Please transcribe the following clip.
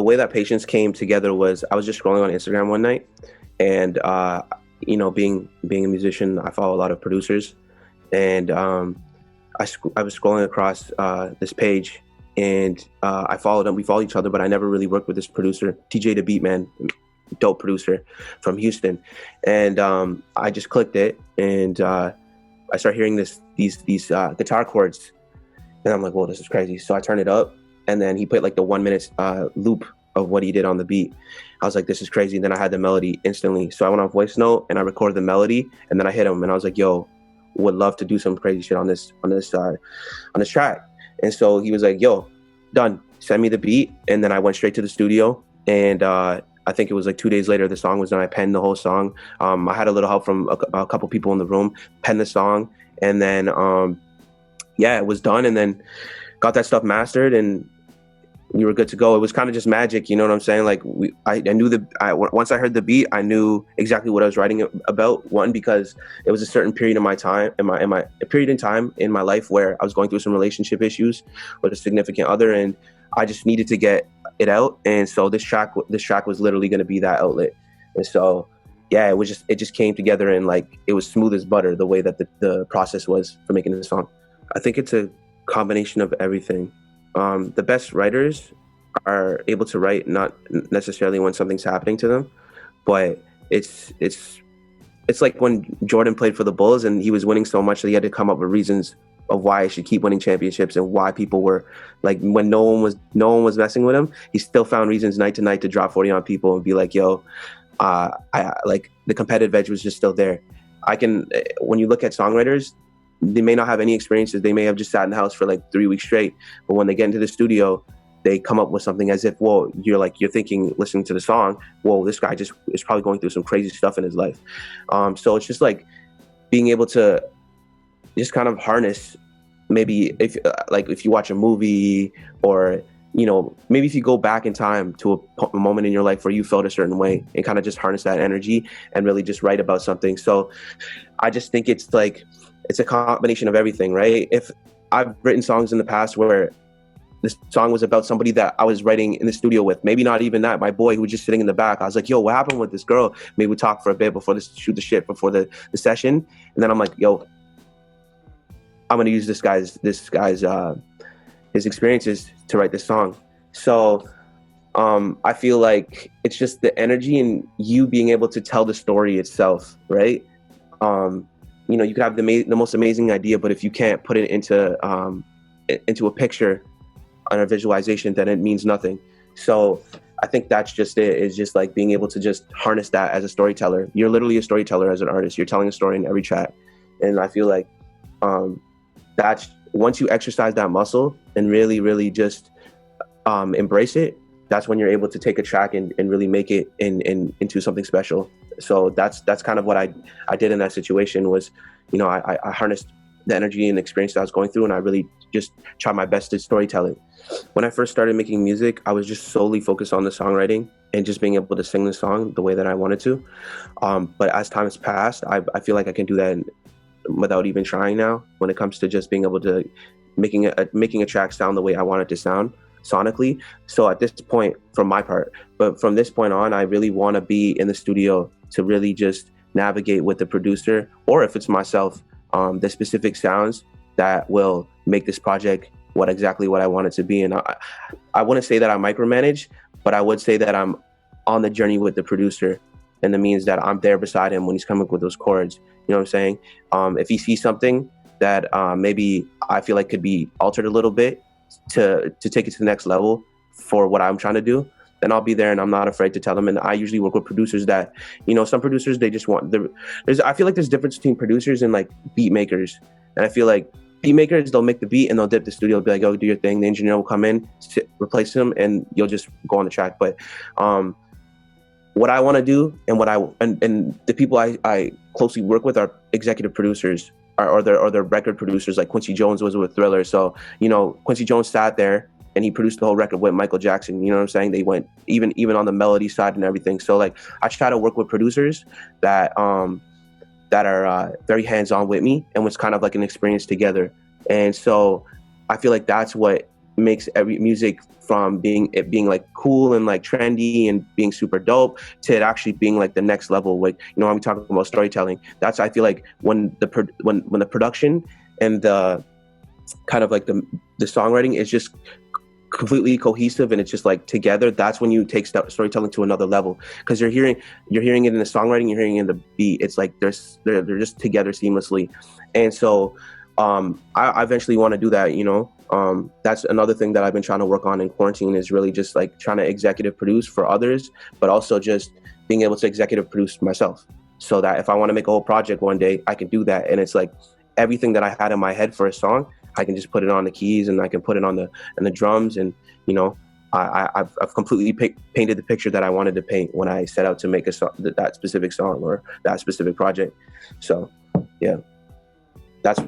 way that Patience came together was I was just scrolling on Instagram one night, and being a musician, I follow a lot of producers, and I was scrolling across this page, and I followed him. We followed each other, but I never really worked with this producer, TJ the Beatman, dope producer from Houston, and I just clicked it, and I started hearing these guitar chords, and I'm like, whoa, this is crazy. So I turned it up, and then he played like the 1 minute loop of what he did on the beat. I was like, this is crazy. And then I had the melody instantly. So I went on voice note and I recorded the melody, and then I hit him and I was like, yo, would love to do some crazy shit on this track. And so he was like, yo, done. Send me the beat. And then I went straight to the studio, and I think it was like 2 days later, the song was done. I penned the whole song. I had a little help from a couple people in the room, penned the song, and then it was done, and then got that stuff mastered, and we were good to go. It was kind of just magic, you know what I'm saying? Like I knew once I heard the beat, I knew exactly what I was writing about. One, because it was a certain period in my time, in my life where I was going through some relationship issues with a significant other, and I just needed to get it out. And so this track was literally going to be that outlet. And so yeah, it just came together, and like it was smooth as butter the way that the process was for making the song. I think it's a combination of everything. The best writers are able to write not necessarily when something's happening to them, but it's like when Jordan played for the Bulls and he was winning so much that he had to come up with reasons of why he should keep winning championships, and why people were like, when no one was messing with him, he still found reasons night to night to drop 40 on people and be like, yo, I like the competitive edge was just still there. When you look at songwriters, they may not have any experiences. They may have just sat in the house for like 3 weeks straight. But when they get into the studio, they come up with something as if, whoa, you're thinking, listening to the song, whoa, this guy just is probably going through some crazy stuff in his life. So it's just like being able to just kind of harness, maybe if you watch a movie, or, you know, maybe if you go back in time to a moment in your life where you felt a certain way, and kind of just harness that energy and really just write about something. So I just think it's a combination of everything, right? If I've written songs in the past where this song was about somebody that I was writing in the studio with, maybe not even that, my boy who was just sitting in the back, I was like, yo, what happened with this girl? Maybe we talk for a bit before shoot the shit before the session. And then I'm like, yo, I'm going to use this guy's his experiences to write this song. So I feel like it's just the energy and you being able to tell the story itself, right? You know, you could have the most amazing idea, but if you can't put it into a picture on a visualization, then it means nothing. So I think that's just it. It's just like being able to just harness that as a storyteller. You're literally a storyteller as an artist. You're telling a story in every track. And I feel like that's, once you exercise that muscle and really, really just embrace it, that's when you're able to take a track and really make it into something special. So that's kind of what I did in that situation was, you know, I harnessed the energy and experience that I was going through, and I really just tried my best to storytell it. When I first started making music, I was just solely focused on the songwriting and just being able to sing the song the way that I wanted to. But as time has passed, I feel like I can do that without even trying now, when it comes to just being able to making a track sound the way I want it to sound sonically. So at this point, from my part, but from this point on, I really want to be in the studio to really just navigate with the producer, or if it's myself, the specific sounds that will make this project what I want it to be. And I wouldn't say that I micromanage, but I would say that I'm on the journey with the producer, and that means that I'm there beside him when he's coming up with those chords. You know what I'm saying? If he sees something that maybe I feel like could be altered a little bit to take it to the next level for what I'm trying to do, then I'll be there, and I'm not afraid to tell them. And I usually work with producers that, you know, some producers, they just want I feel like there's a difference between producers and like beat makers. And I feel like beat makers, they'll make the beat and they'll dip the studio, be like, oh, do your thing. The engineer will come in, replace him, and you'll just go on the track. But what I want to do, and the people I closely work with are executive producers, or they're record producers. Like Quincy Jones was with Thriller. So, you know, Quincy Jones sat there and he produced the whole record with Michael Jackson. You know what I'm saying? They went even on the melody side and everything. So like, I try to work with producers that are very hands-on with me, and was kind of like an experience together. And so I feel like that's what makes every music from being like cool and like trendy and being super dope to it actually being like the next level. Like, you know, when we talking about storytelling, that's, I feel like when the production and the kind of like the songwriting is just completely cohesive and it's just like together, that's when you take storytelling to another level, because you're hearing it in the songwriting, you're hearing it in the beat. It's like they're just together seamlessly. And so I eventually want to do that, you know. That's another thing that I've been trying to work on in quarantine, is really just like trying to executive produce for others, but also just being able to executive produce myself, so that if I want to make a whole project one day, I can do that. And it's like everything that I had in my head for a song, I can just put it on the keys and I can put it on the drums, and you know, I've completely painted the picture that I wanted to paint when I set out to make that specific song or that specific project. So yeah, that's